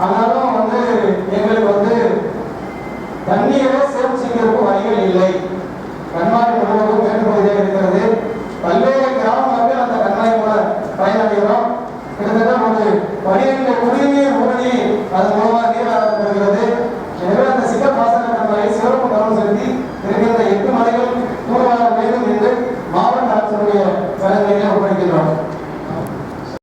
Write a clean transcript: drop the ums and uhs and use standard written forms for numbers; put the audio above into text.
ஆனாலும் எங்களுக்கு தண்ணீரை சேமிச்சுக்கிறதுக்கு வழிகள் இல்லை. கண்மாய் முழுவதும் மேற்கொள்வதாக இருக்கிறது. பல்வேறு கிராம மக்கள் அந்த கண்மாய் மூலம் பயனடைகிறோம். கிட்டத்தட்ட ஒரு 12 குடிநீர் ஊழி அதன் மூலமாக நீர் ஆரம்பிக்கிறது. எனவே அந்த சிக்கல் பாசன கண்மாயை சிறப்பு கவனம் செலுத்தி இருக்கின்ற 8 மலைகள் தூர்வார வேண்டும் என்று மாவட்ட ஆட்சியருடைய